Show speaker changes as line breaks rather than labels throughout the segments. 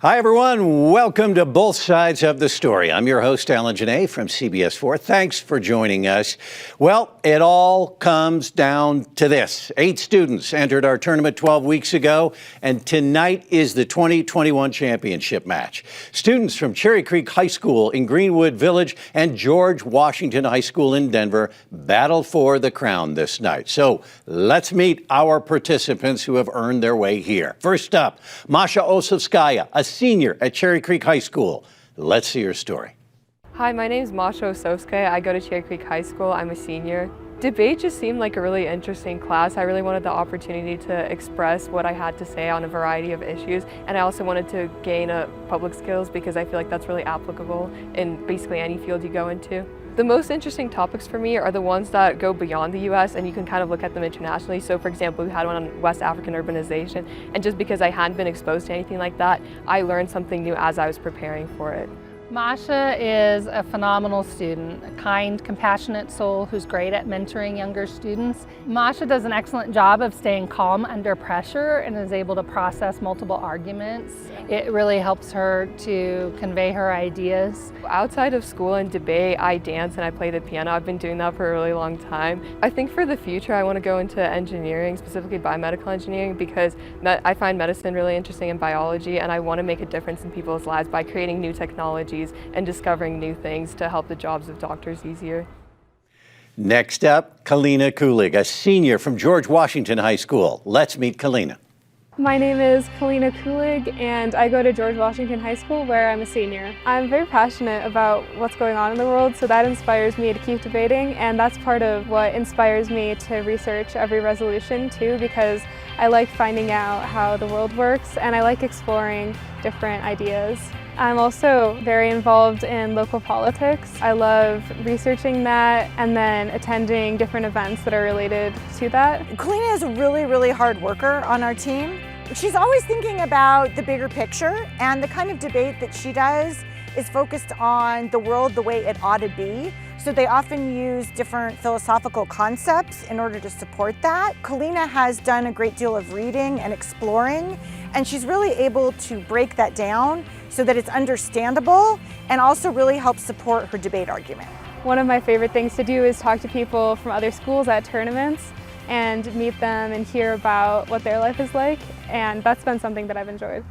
Hi, everyone. Welcome to Both Sides of the Story. I'm your host, Alan Janae from CBS 4. Thanks for joining us. Well, it all comes down to this. 8 students entered our tournament 12 weeks ago, and tonight is the 2021 championship match. Students from Cherry Creek High School in Greenwood Village and George Washington High School in Denver battle for the crown this night. So let's meet our participants who have earned their way here. First up, Masha Osovskaya, a senior at Cherry Creek High School. Let's see her story.
Hi, my name is Masha Osovskaya. I go to Cherry Creek High School. I'm a senior. Debate just seemed like a really interesting class. I really wanted the opportunity to express what I had to say on a variety of issues, and I also wanted to gain public skills because I feel like that's really applicable in basically any field you go into. The most interesting topics for me are the ones that go beyond the U.S. and you can kind of look at them internationally. So for example, we had one on West African urbanization, and just because I hadn't been exposed to anything like that, I learned something new as I was preparing for it.
Masha is a phenomenal student, a kind, compassionate soul who's great at mentoring younger students. Masha does an excellent job of staying calm under pressure and is able to process multiple arguments. It really helps her to convey her ideas.
Outside of school and debate, I dance and I play the piano. I've been doing that for a really long time. I think for the future, I want to go into engineering, specifically biomedical engineering, because I find medicine really interesting in biology, and I want to make a difference in people's lives by creating new technologies and discovering new things to help the jobs of doctors easier.
Next up, Kalina Kulig, a senior from George Washington High School. Let's meet Kalina.
My name is Kalina Kulig, and I go to George Washington High School, where I'm a senior. I'm very passionate about what's going on in the world, so that inspires me to keep debating, and that's part of what inspires me to research every resolution too, because I like finding out how the world works, and I like exploring different ideas. I'm also very involved in local politics. I love researching that and then attending different events that are related to that.
Kalina is a really hard worker on our team. She's always thinking about the bigger picture, and the kind of debate that she does is focused on the world the way it ought to be. So they often use different philosophical concepts in order to support that. Kalina has done a great deal of reading and exploring, and she's really able to break that down so that it's understandable and also really helps support her debate argument.
One of my favorite things to do is talk to people from other schools at tournaments and meet them and hear about what their life is like, and that's been something that I've enjoyed.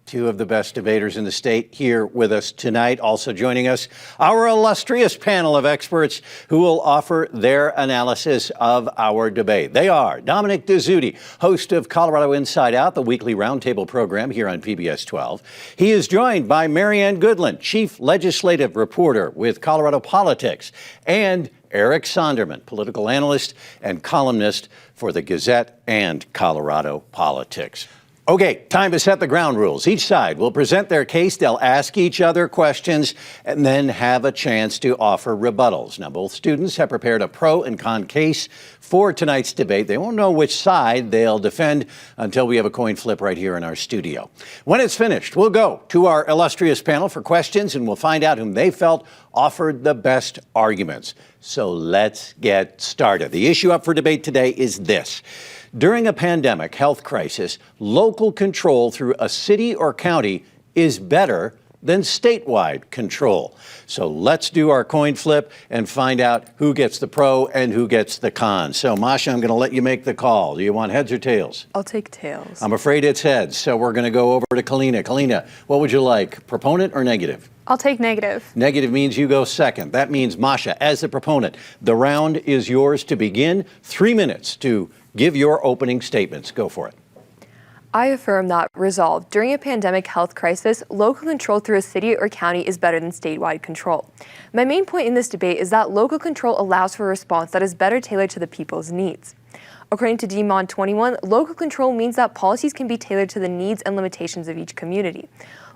2 of the best debaters in the state here with us tonight. Also joining us, our illustrious panel of experts who will offer their analysis of our debate. They are Dominic Dezzutti, host of Colorado Inside Out, the weekly roundtable program here on PBS 12. He is joined by Marianne Goodland, chief legislative reporter with Colorado Politics, and Eric Sonderman, political analyst and columnist for the Gazette and Colorado Politics. Okay, time to set the ground rules. Each side will present their case. They'll ask each other questions and then have a chance to offer rebuttals. Now, both students have prepared a pro and con case for tonight's debate. They won't know which side they'll defend until we have a coin flip right here in our studio. When it's finished, we'll go to our illustrious panel for questions, and we'll find out whom they felt offered the best arguments. So let's get started. The issue up for debate today is this. During a pandemic health crisis, local control through a city or county is better than statewide control. So let's do our coin flip and find out who gets the pro and who gets the con. So Masha, I'm going to let you make the call. Do you want heads or tails?
I'll take tails.
I'm afraid it's heads, so we're going to go over to Kalina. Kalina, what would you like, proponent or negative?
I'll take negative.
Negative means you go second. That means, Masha, as the proponent, the round is yours to begin. 3 minutes to give your opening statements. Go for it.
I affirm that, resolved, during a pandemic health crisis, local control through a city or county is better than statewide control. My main point in this debate is that local control allows for a response that is better tailored to the people's needs. According to DMON 21, local control means that policies can be tailored to the needs and limitations of each community.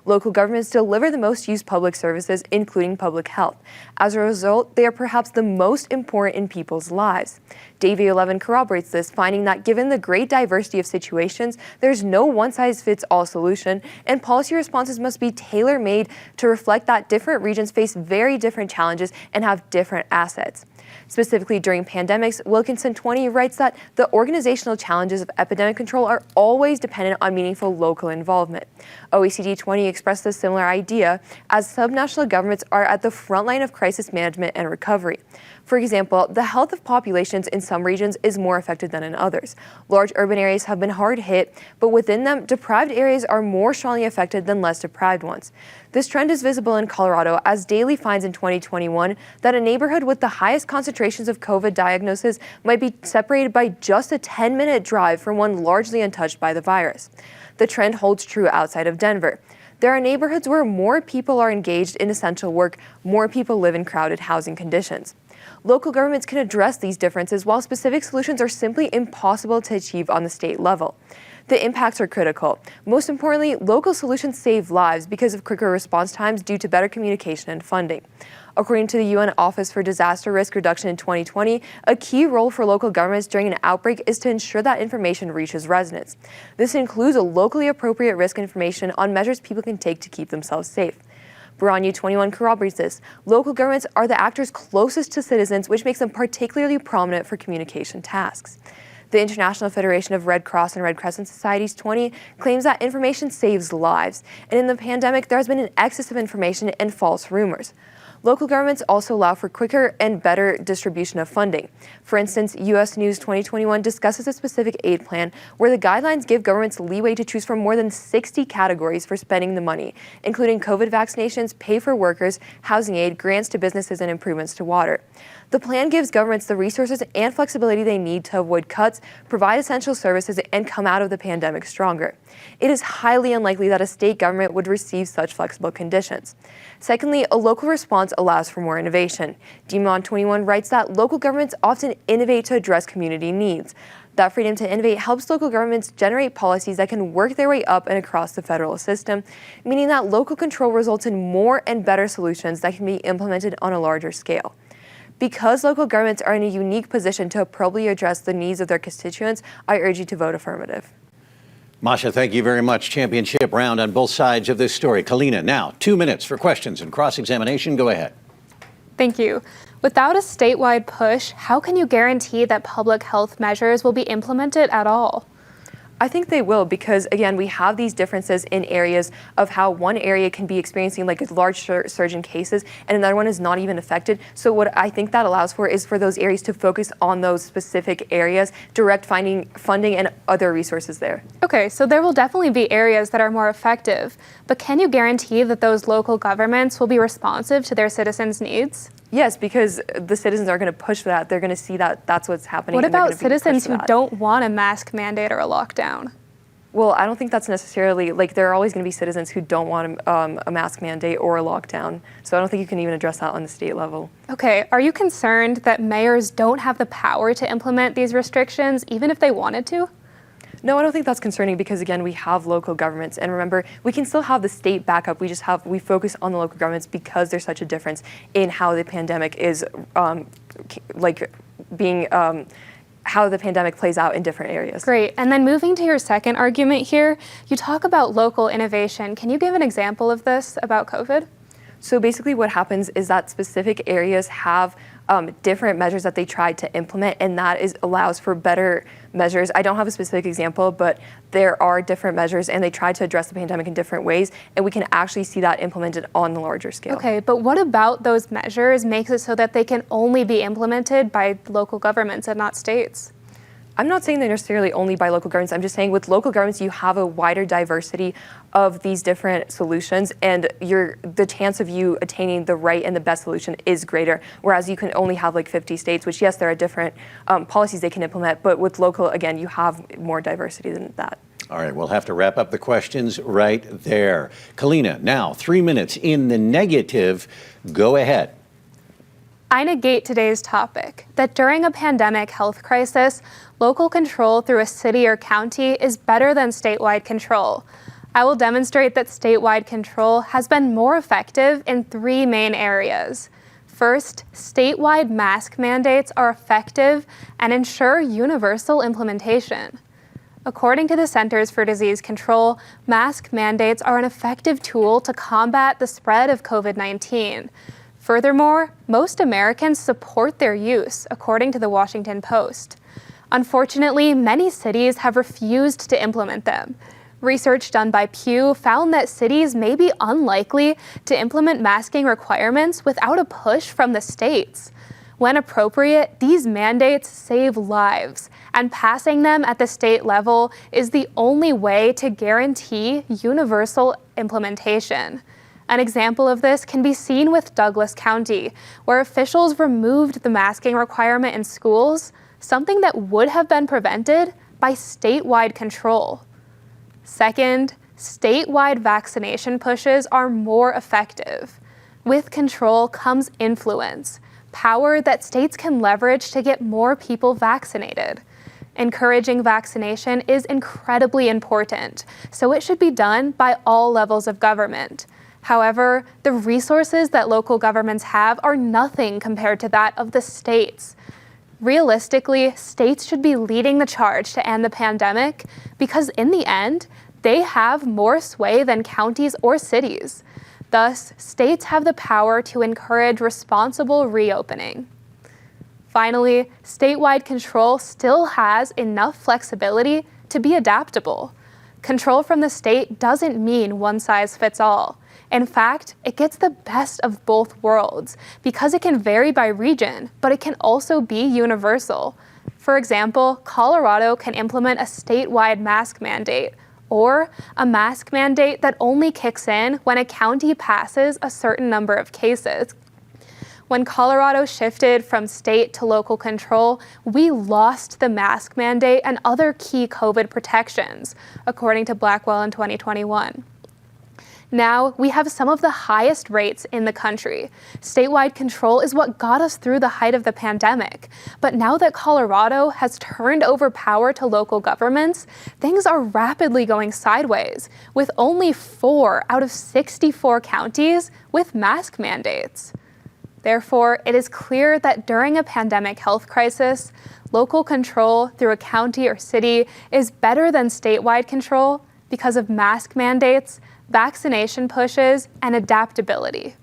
Local governments deliver the most used public services, including public health. As a result, they are perhaps the most important in people's lives. Ep12 corroborates this, finding that given the great diversity of situations, there's no one-size-fits-all solution, and policy responses must be tailor-made to reflect that different regions face very different challenges and have different assets. Specifically during pandemics, Wilkinson 20 writes that the organizational challenges of epidemic control are always dependent on meaningful local involvement. OECD 20 expressed a similar idea, as subnational governments are at the front line of crisis management and recovery. For example, the health of populations in some regions is more affected than in others. Large urban areas have been hard hit, but within them, deprived areas are more strongly affected than less deprived ones. This trend is visible in Colorado, as Daly finds in 2021 that a neighborhood with the highest concentrations of COVID diagnosis might be separated by just a 10-minute drive from one largely untouched by the virus. The trend holds true outside of Denver. There are neighborhoods where more people are engaged in essential work, more people live in crowded housing conditions. Local governments can address these differences, while specific solutions are simply impossible to achieve on the state level. The impacts are critical. Most importantly, local solutions save lives because of quicker response times due to better communication and funding. According to the UN Office for Disaster Risk Reduction in 2020, a key role for local governments during an outbreak is to ensure that information reaches residents. This includes a locally appropriate risk information on measures people can take to keep themselves safe. Buranyu 21 corroborates this. Local governments are the actors closest to citizens, which makes them particularly prominent for communication tasks. The International Federation of Red Cross and Red Crescent Societies 20 claims that information saves lives, and in the pandemic there has been an excess of information and false rumors. Local governments also allow for quicker and better distribution of funding. For instance, U.S. News 2021 discusses a specific aid plan where the guidelines give governments leeway to choose from more than 60 categories for spending the money, including COVID vaccinations, pay for workers, housing aid, grants to businesses, and improvements to water. The plan gives governments the resources and flexibility they need to avoid cuts, provide essential services, and come out of the pandemic stronger. It is highly unlikely that a state government would receive such flexible conditions. Secondly, a local response allows for more innovation. Demon 21 writes that local governments often innovate to address community needs. That freedom to innovate helps local governments generate policies that can work their way up and across the federal system, meaning that local control results in more and better solutions that can be implemented on a larger scale. Because local governments are in a unique position to appropriately address the needs of their constituents, I urge you to vote affirmative.
Masha, thank you very much. Championship round on both sides of this story. Kalina, now 2 minutes for questions and cross-examination. Go ahead.
Thank you. Without a statewide push, how can you guarantee that public health measures will be implemented at all?
I think they will, because again, we have these differences in areas of how one area can be experiencing like a large surge in cases and another one is not even affected. So what I think that allows for is for those areas to focus on those specific areas, direct funding and other resources there.
Okay, so there will definitely be areas that are more effective, but can you guarantee that those local governments will be responsive to their citizens' needs?
Yes, because the citizens are going to push for that. They're going to see that that's what's happening.
What about citizens who
that.
don't want a mask mandate or a lockdown?
Well, I don't think that's necessarily, like, there are always going to be citizens who don't want a mask mandate or a lockdown. So I don't think you can even address that on the state level.
Okay, are you concerned that mayors don't have the power to implement these restrictions, even if they wanted to?
No, I don't think that's concerning because, again, we have local governments. And remember, we can still have the state backup. We focus on the local governments because there's such a difference in how the pandemic is, how the pandemic plays out in different areas.
Great. And then moving to your second argument here, you talk about local innovation. Can you give an example of this about COVID?
So basically what happens is that specific areas have different measures that they try to implement, and that allows for better measures. I don't have a specific example, but there are different measures, and they try to address the pandemic in different ways, and we can actually see that implemented on the larger scale.
Okay, but what about those measures makes it so that they can only be implemented by local governments and not states?
I'm not saying they're necessarily only by local governments. I'm just saying with local governments, you have a wider diversity of these different solutions, and the chance of you attaining the right and the best solution is greater, whereas you can only have like 50 states, which, yes, there are different policies they can implement, but with local, again, you have more diversity than that.
All right, we'll have to wrap up the questions right there. Kalina, now 3 minutes in the negative. Go ahead.
I negate today's topic, that during a pandemic health crisis, local control through a city or county is better than statewide control. I will demonstrate that statewide control has been more effective in 3 main areas. First, statewide mask mandates are effective and ensure universal implementation. According to the Centers for Disease Control, mask mandates are an effective tool to combat the spread of COVID-19. Furthermore, most Americans support their use, according to the Washington Post. Unfortunately, many cities have refused to implement them. Research done by Pew found that cities may be unlikely to implement masking requirements without a push from the states. When appropriate, these mandates save lives, and passing them at the state level is the only way to guarantee universal implementation. An example of this can be seen with Douglas County, where officials removed the masking requirement in schools, something that would have been prevented by statewide control. Second, statewide vaccination pushes are more effective. With control comes influence, power that states can leverage to get more people vaccinated. Encouraging vaccination is incredibly important, so it should be done by all levels of government. However, the resources that local governments have are nothing compared to that of the states. Realistically, states should be leading the charge to end the pandemic because in the end, they have more sway than counties or cities. Thus, states have the power to encourage responsible reopening. Finally, statewide control still has enough flexibility to be adaptable. Control from the state doesn't mean one size fits all. In fact, it gets the best of both worlds because it can vary by region, but it can also be universal. For example, Colorado can implement a statewide mask mandate, or a mask mandate that only kicks in when a county passes a certain number of cases. When Colorado shifted from state to local control, we lost the mask mandate and other key COVID protections, according to Blackwell in 2021. Now, we have some of the highest rates in the country. Statewide control is what got us through the height of the pandemic. But now that Colorado has turned over power to local governments, things are rapidly going sideways, with only 4 out of 64 counties with mask mandates. Therefore, it is clear that during a pandemic health crisis, local control through a county or city is better than statewide control because of mask mandates, vaccination pushes, and adaptability.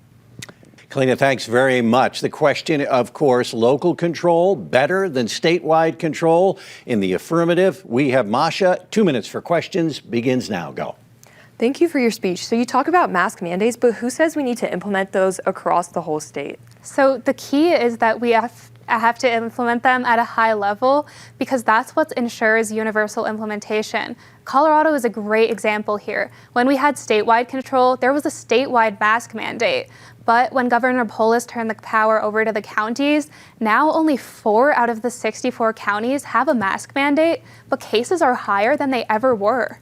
Kalina, thanks very much. The question, of course, local control better than statewide control? In the affirmative, we have Masha. 2 minutes for questions begins now. Go.
Thank you for your speech. So you talk about mask mandates, but who says we need to implement those across the whole state?
So the key is that we have to implement them at a high level because that's what ensures universal implementation. Colorado is a great example here. When we had statewide control, there was a statewide mask mandate. But when Governor Polis turned the power over to the counties, now only 4 out of the 64 counties have a mask mandate, but cases are higher than they ever were.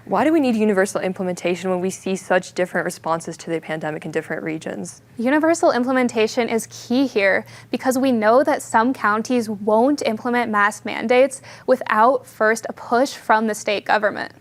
Why do we need universal implementation when we see such different responses to the pandemic in different regions?
Universal implementation is key here because we know that some counties won't implement mask mandates without first a push from the state government.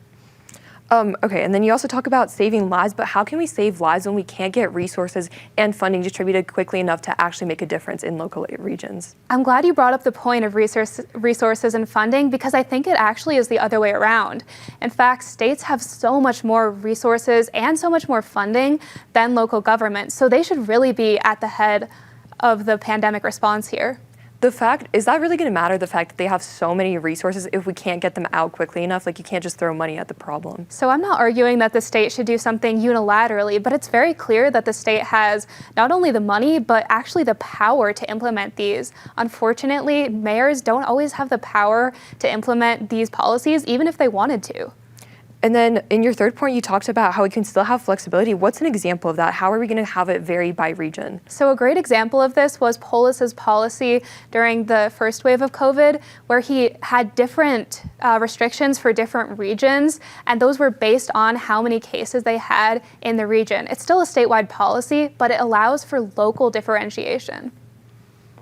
Okay, and then you also talk about saving lives, but how can we save lives when we can't get resources and funding distributed quickly enough to actually make a difference in local regions?
I'm glad you brought up the point of resources and funding because I think it actually is the other way around. In fact, states have so much more resources and so much more funding than local governments, so they should really be at the head of the pandemic response here.
Is that really going to matter, the fact that they have so many resources if we can't get them out quickly enough? Like, you can't just throw money at the problem.
So I'm not arguing that the state should do something unilaterally, but it's very clear that the state has not only the money, but actually the power to implement these. Unfortunately, mayors don't always have the power to implement these policies, even if they wanted to.
And then in your third point, you talked about how we can still have flexibility. What's an example of that? How are we going to have it vary by region?
So a great example of this was Polis's policy during the first wave of COVID, where he had different restrictions for different regions, and those were based on how many cases they had in the region. It's still a statewide policy, but it allows for local differentiation.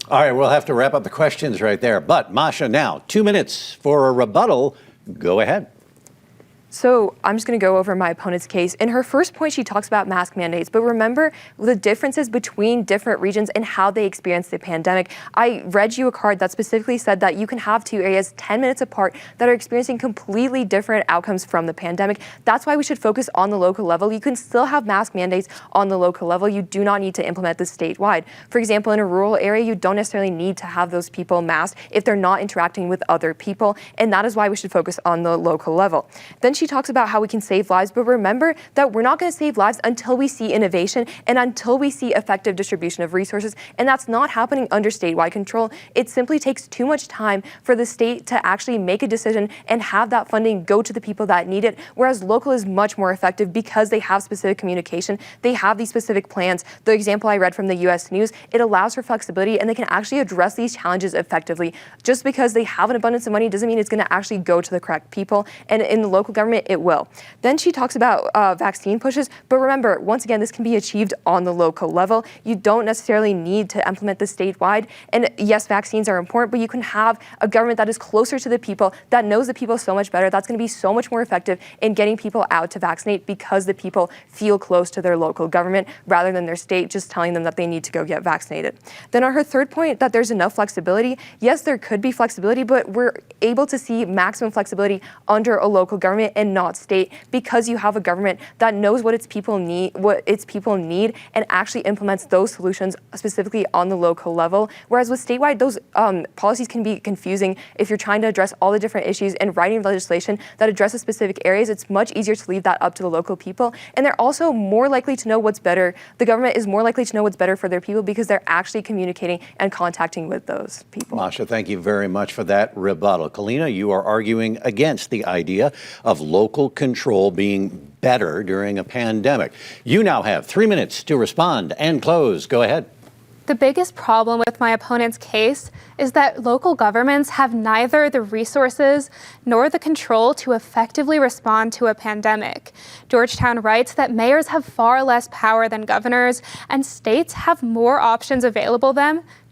All right, we'll have to wrap up the questions right there. But Masha, now 2 minutes for a rebuttal. Go ahead.
So I'm just going to go over my opponent's case. In her first point, she talks about mask mandates, but remember the differences between different regions and how they experience the pandemic. I read you a card that specifically said that you can have two areas 10 minutes apart that are experiencing completely different outcomes from the pandemic. That's why we should focus on the local level. You can still have mask mandates on the local level. You do not need to implement this statewide. For example, in a rural area, you don't necessarily need to have those people masked if they're not interacting with other people, and that is why we should focus on the local level. Then she talks about how we can save lives, but remember that we're not going to save lives until we see innovation and until we see effective distribution of resources, and that's not happening under statewide control. It simply takes too much time for the state to actually make a decision and have that funding go to the people that need it, whereas local is much more effective because they have specific communication, they have these specific plans. The example I read from the US News, it allows for flexibility and they can actually address these challenges effectively. Just because they have an abundance of money doesn't mean it's going to actually go to the correct people, and in the local government it will. Then she talks about vaccine pushes, but remember, once again, this can be achieved on the local level. You don't necessarily need to implement this statewide, and yes, vaccines are important, but you can have a government that is closer to the people, that knows the people so much better. That's going to be so much more effective in getting people out to vaccinate because the people feel close to their local government rather than their state just telling them that they need to go get vaccinated. Then on her third point, that there's enough flexibility, yes, there could be flexibility, but we're able to see maximum flexibility under a local government and not state because you have a government that knows what its people need, and actually implements those solutions specifically on the local level. Whereas with statewide, those policies can be confusing if you're trying to address all the different issues and writing legislation that addresses specific areas. It's much easier to leave that up to the local people, and they're also more likely to know what's better. The government is more likely to know what's better for their people because they're actually communicating and contacting with those people.
Masha, thank you very much for that rebuttal. Kalina, you are arguing against the idea of local control being better during a pandemic. You now have 3 minutes to respond and close. Go ahead.
The biggest problem with my opponent's case is that local governments have neither the resources nor the control to effectively respond to a pandemic. Georgetown writes that mayors have far less power than governors, and states have more options available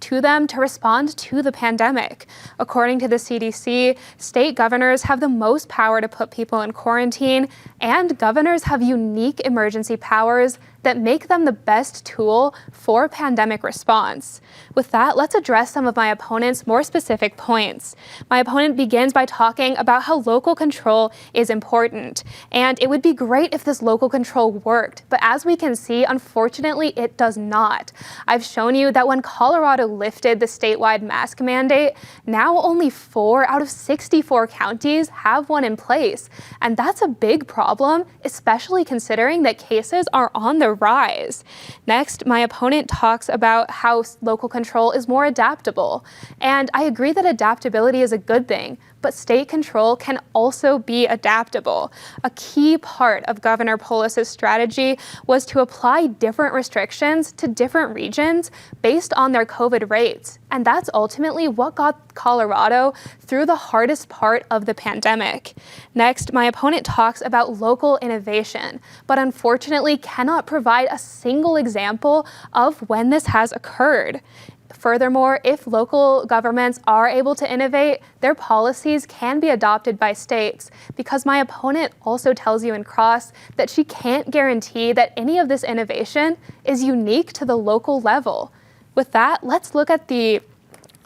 to them to respond to the pandemic. According to the CDC, state governors have the most power to put people in quarantine, and governors have unique emergency powers that make them the best tool for pandemic response. With that, let's address some of my opponent's more specific points. My opponent begins by talking about how local control is important, and it would be great if this local control worked, but as we can see, unfortunately, it does not. I've shown you that when Colorado lifted the statewide mask mandate, now only 4 out of 64 counties have one in place, and that's a big problem, especially considering that cases are on the rise. Next, my opponent talks about how local control is more adaptable, and I agree that adaptability is a good thing, but state control can also be adaptable. A key part of Governor Polis's strategy was to apply different restrictions to different regions based on their COVID rates, and that's ultimately what got Colorado through the hardest part of the pandemic. Next, my opponent talks about local innovation, but unfortunately cannot provide a single example of when this has occurred. Furthermore, if local governments are able to innovate, their policies can be adopted by states, because my opponent also tells you in cross that she can't guarantee that any of this innovation is unique to the local level. With that, let's look at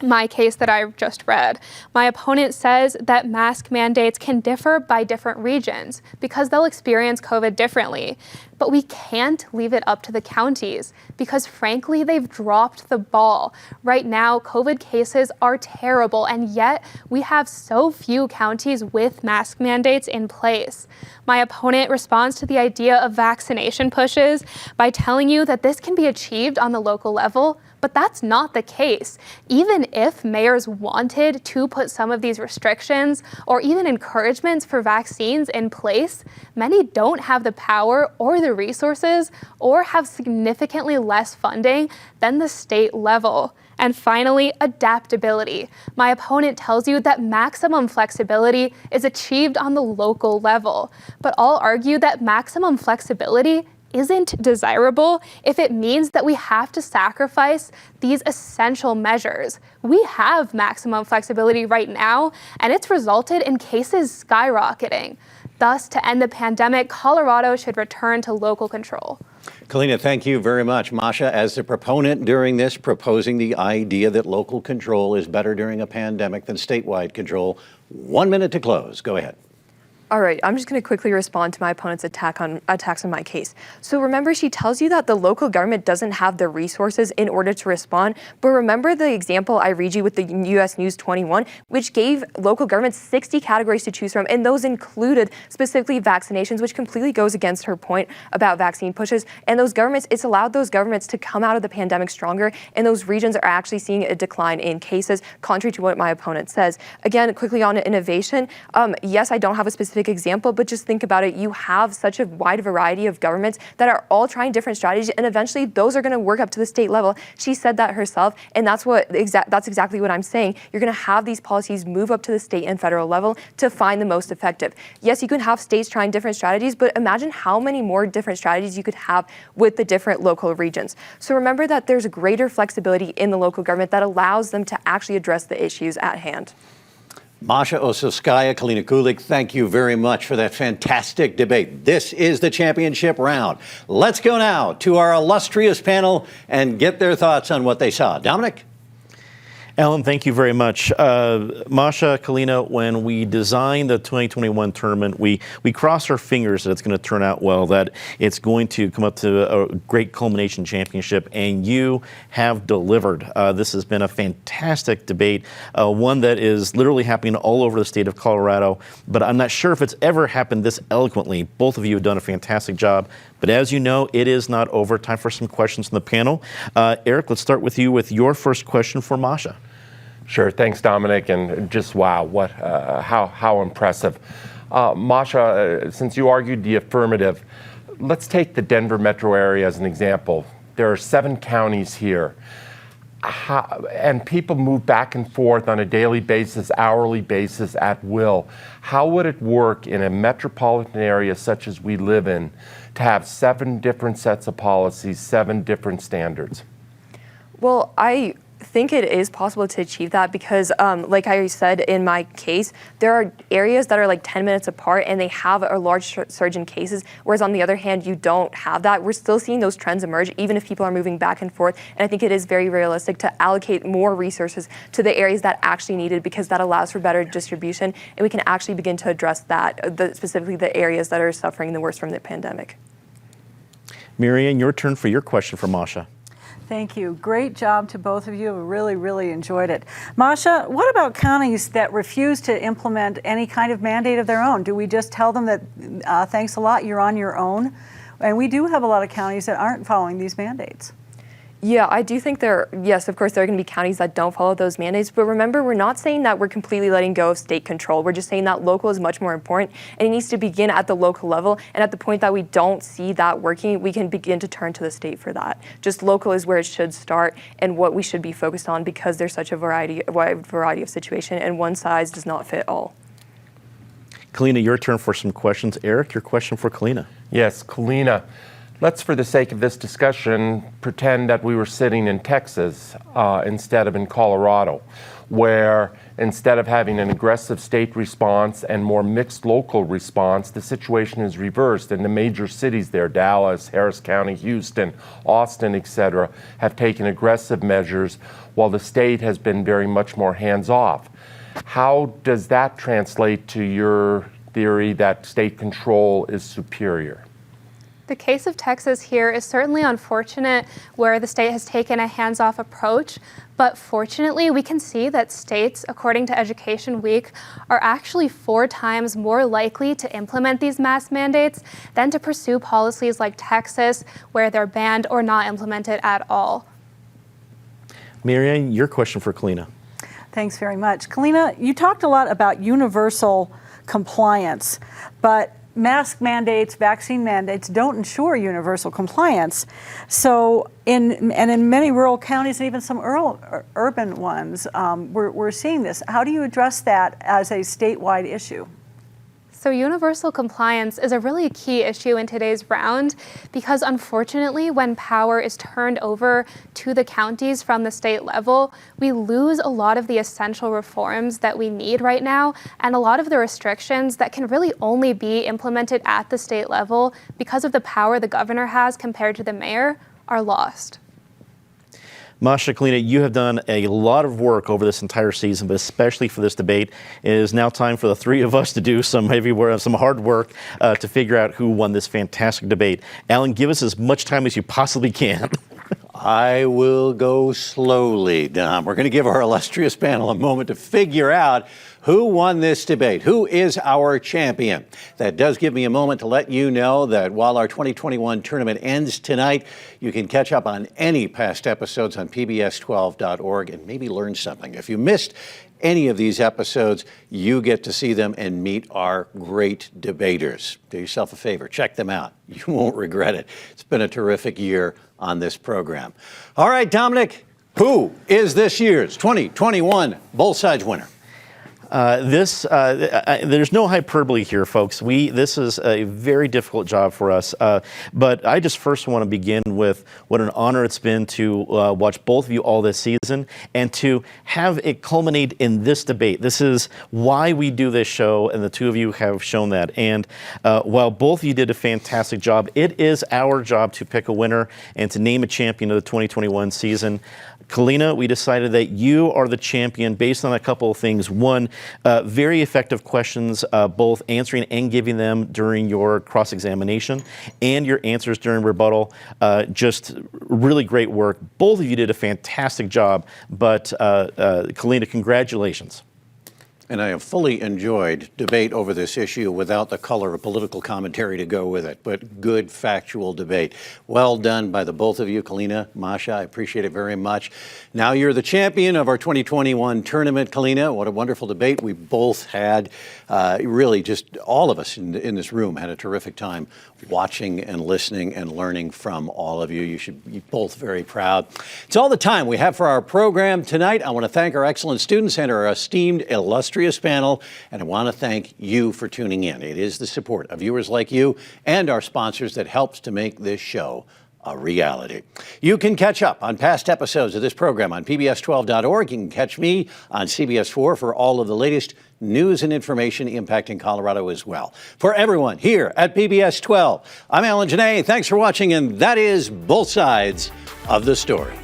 my case that I just read. My opponent says that mask mandates can differ by different regions because they'll experience COVID differently. But we can't leave it up to the counties because frankly, they've dropped the ball. Right now, COVID cases are terrible, and yet we have so few counties with mask mandates in place. My opponent responds to the idea of vaccination pushes by telling you that this can be achieved on the local level, but that's not the case. Even if mayors wanted to put some of these restrictions or even encouragements for vaccines in place, many don't have the power or the resources or have significantly less funding than the state level. And finally, adaptability. My opponent tells you that maximum flexibility is achieved on the local level, but I'll argue that maximum flexibility isn't desirable if it means that we have to sacrifice these essential measures. We have maximum flexibility right now, and it's resulted in cases skyrocketing. Thus, to end the pandemic, Colorado should return to local control.
Kalina, thank you very much. Masha, as the proponent during this, proposing the idea that local control is better during a pandemic than statewide control. 1 minute to close. Go ahead.
All right, I'm just going to quickly respond to my opponent's attacks on my case. So remember, she tells you that the local government doesn't have the resources in order to respond. But remember the example I read you with the U.S. News 21, which gave local governments 60 categories to choose from, and those included specifically vaccinations, which completely goes against her point about vaccine pushes. And those governments, it's allowed those governments to come out of the pandemic stronger, and those regions are actually seeing a decline in cases, contrary to what my opponent says. Again, quickly on innovation, yes, I don't have a specific example, but just think about it. You have such a wide variety of governments that are all trying different strategies, and eventually those are going to work up to the state level. She said that herself, and that's exactly what I'm saying. You're going to have these policies move up to the state and federal level to find the most effective. Yes, you can have states trying different strategies, but imagine how many more different strategies you could have with the different local regions. So remember that there's greater flexibility in the local government that allows them to actually address the issues at hand.
Masha, Osovskaya, Kalina, Kulig, thank you very much for that fantastic debate. This is the championship round. Let's go now to our illustrious panel and get their thoughts on what they saw. Dominic?
Alan, thank you very much. Masha, Kalina, when we designed the 2021 tournament, we crossed our fingers that it's going to turn out well, that it's going to come up to a great culmination championship, and you have delivered. This has been a fantastic debate, one that is literally happening all over the state of Colorado, but I'm not sure if it's ever happened this eloquently. Both of you have done a fantastic job, but as you know, it is not over. Time for some questions from the panel. Eric, let's start with you with your first question for Masha.
Sure, thanks, Dominic, and just wow, what, how impressive. Masha, since you argued the affirmative, let's take the Denver metro area as an example. There are 7 counties here, and people move back and forth on a daily basis, hourly basis, at will. How would it work in a metropolitan area such as we live in to have 7 different sets of policies, 7 different standards?
Well, I think it is possible to achieve that because, like I said in my case, there are areas that are like 10 minutes apart and they have a large surge in cases, whereas on the other hand, you don't have that. We're still seeing those trends emerge, even if people are moving back and forth. And I think it is very realistic to allocate more resources to the areas that actually need it, because that allows for better distribution, and we can actually begin to address that, specifically the areas that are suffering the worst from the pandemic.
Marianne, your turn for your question for Masha.
Thank you. Great job to both of you. Really, really enjoyed it. Masha, what about counties that refuse to implement any kind of mandate of their own? Do we just tell them that thanks a lot, you're on your own? And we do have a lot of counties that aren't following these mandates.
Yeah, I do think yes, of course, there are going to be counties that don't follow those mandates. But remember, we're not saying that we're completely letting go of state control. We're just saying that local is much more important, and it needs to begin at the local level. And at the point that we don't see that working, we can begin to turn to the state for that. Just local is where it should start and what we should be focused on, because there's such a wide variety of situation, and one size does not fit all.
Kalina, your turn for some questions. Eric, your question for Kalina.
Yes, Kalina. Let's, for the sake of this discussion, pretend that we were sitting in Texas instead of in Colorado, where instead of having an aggressive state response and more mixed local response, the situation is reversed. And the major cities there, Dallas, Harris County, Houston, Austin, etc., have taken aggressive measures, while the state has been very much more hands-off. How does that translate to your theory that state control is superior?
The case of Texas here is certainly unfortunate, where the state has taken a hands-off approach, but fortunately we can see that states, according to Education Week, are actually 4 times more likely to implement these mask mandates than to pursue policies like Texas, where they're banned or not implemented at all.
Marianne, your question for Kalina.
Thanks very much. Kalina, you talked a lot about universal compliance, but mask mandates, vaccine mandates don't ensure universal compliance. So in many rural counties and even some urban ones, we're seeing this. How do you address that as a statewide issue?
So universal compliance is a really key issue in today's round because unfortunately when power is turned over to the counties from the state level, we lose a lot of the essential reforms that we need right now and a lot of the restrictions that can really only be implemented at the state level because of the power the governor has compared to the mayor are lost.
Masha, Kalina, you have done a lot of work over this entire season, but especially for this debate. It is now time for the three of us to do some hard work to figure out who won this fantastic debate. Alan, give us as much time as you possibly can.
I will go slowly, Dom. We're going to give our illustrious panel a moment to figure out who won this debate. Who is our champion? That does give me a moment to let you know that while our 2021 tournament ends tonight, you can catch up on any past episodes on pbs12.org and maybe learn something. If you missed any of these episodes, you get to see them and meet our great debaters. Do yourself a favor, check them out. You won't regret it. It's been a terrific year on this program. All right, Dominic, who is this year's 2021 Both Sides winner?
There's no hyperbole here, folks. This is a very difficult job for us. But I just first want to begin with what an honor it's been to watch both of you all this season and to have it culminate in this debate. This is why we do this show, and the two of you have shown that. And while both of you did a fantastic job, it is our job to pick a winner and to name a champion of the 2021 season. Kalina, we decided that you are the champion based on a couple of things. One, very effective questions, both answering and giving them during your cross-examination and your answers during rebuttal. Just really great work. Both of you did a fantastic job, but Kalina, congratulations.
And I have fully enjoyed debate over this issue without the color of political commentary to go with it, but good factual debate. Well done by the both of you, Kalina, Masha. I appreciate it very much. Now you're the champion of our 2021 tournament, Kalina. What a wonderful debate we both had. Really, just all of us in this room had a terrific time watching and listening and learning from all of you. You should be both very proud. It's all the time we have for our program tonight. I want to thank our excellent students and our esteemed illustrious panel, and I want to thank you for tuning in. It is the support of viewers like you and our sponsors that helps to make this show a reality. You can catch up on past episodes of this program on pbs12.org. You can catch me on CBS4 for all of the latest news and information impacting Colorado as well. For everyone here at PBS 12, I'm Alan Janae. Thanks for watching, and that is Both Sides of the Story.